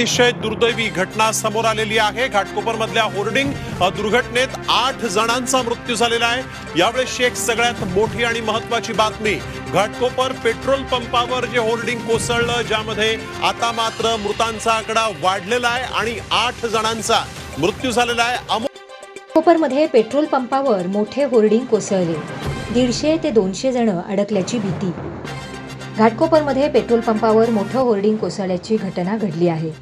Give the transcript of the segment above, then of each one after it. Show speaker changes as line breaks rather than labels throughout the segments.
अतिशय दुर्दैवी घटना समोर आलेली आहे। घाटकोपर मधल्या होर्डिंग दुर्घटनेत 8 जणांचा मृत्यू झालेला आहे। यावेळेसची एक सगळ्यात मोठी आणि महत्त्वाची बातमी, घाटकोपर पेट्रोल पंपावर जे होर्डिंग कोसळलं, ज्यामध्ये आता मात्र मृतांचा आकडा वाढलेला आहे आणि 8 जणांचा मृत्यू झालेला आहे।
घाटकोपरमध्ये पेट्रोल पंपावर मोठे होर्डिंग कोसळले, 150 ते 200 जण अडकल्याची भीती। घाटकोपरमध्ये पेट्रोल पंपावर मोठं होर्डिंग कोसळल्याची घटना घडली आहे।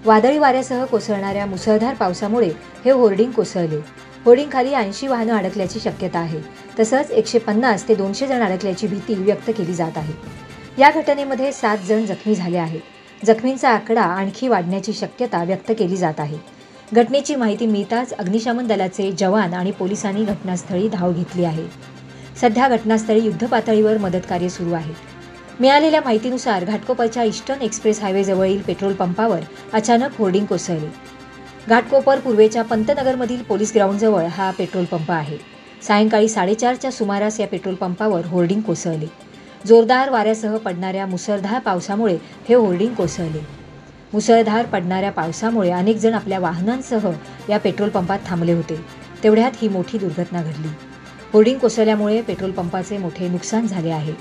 वादळी वाऱ्यासह कोसळणाऱ्या मुसळधार पावसामुळे हे होर्डिंग कोसळले। होर्डिंग खाली 80 वाहनं अडकल्याची शक्यता आहे। तसंच 150 ते 200 जण अडकल्याची भीती व्यक्त केली जात आहे। या घटनेमध्ये 7 जण जखमी झाले आहेत। जखमींचा आकडा आणखी वाढण्याची शक्यता व्यक्त केली जात आहे। घटनेची माहिती मिळताच अग्निशमन दलाचे जवान आणि पोलिसांनी घटनास्थळी धाव घेतली आहे। सध्या घटनास्थळी युद्धपातळीवर मदत कार्य सुरू आहे। मिळालेल्या माहितीनुसार घाटकोपरच्या ईस्टर्न एक्सप्रेस हायवे जवळील पेट्रोल पंपावर अचानक होर्डिंग कोसळले। घाटकोपर पूर्वेच्या पंतनगरमधील पोलीस ग्राउंडजवळ हा पेट्रोल पंप आहे। सायंकाळी 4:30च्या सुमारास या पेट्रोल पंपावर होर्डिंग कोसळले। जोरदार वाऱ्यासह पडणाऱ्या मुसळधार पावसामुळे हे होर्डिंग कोसळले। मुसळधार पडणाऱ्या पावसामुळे अनेक जण आपल्या वाहनांसह या पेट्रोल पंपात थांबले होते। तेवढ्यात ही मोठी दुर्घटना घडली। होर्डिंग कोसळल्यामुळे पेट्रोल पंपाचे मोठे नुकसान झाले आहे।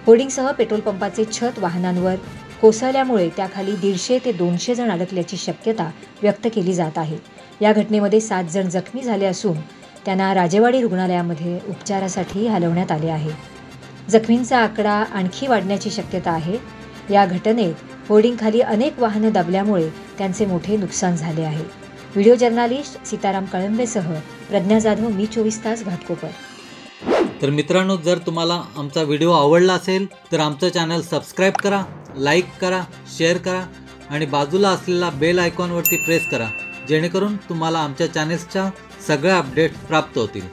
होर्डिंगसह पेट्रोल पंपाचे छत वाहनांवर कोसळल्यामुळे त्याखाली 150 ते 200 जण अडकल्याची शक्यता व्यक्त केली जात आहे। या घटनेमध्ये 7 जण जखमी झाले असून त्यांना राजेवाडी रुग्णालयामध्ये उपचारासाठी हलवण्यात आले आहे। जखमींचा आकडा आणखी वाढण्याची शक्यता आहे। या घटनेत होर्डिंगखाली अनेक वाहनं दबल्यामुळे त्यांचे मोठे नुकसान झाले आहे। व्हिडिओ जर्नलिस्ट सीताराम कळंबेसह प्रज्ञा जाधव, मी 24 तास, घाटकोपर।
तर मित्रांनो, जर तुम्हाला आमचा व्हिडिओ आवडला असेल तर आमचं चॅनल सबस्क्राईब करा, लाईक करा, शेअर करा आणि बाजूला असलेला बेल आयकॉनवरती प्रेस करा, जेणेकरून तुम्हाला आमच्या चॅनेल्सच्या सगळ्या अपडेट्स प्राप्त होतील।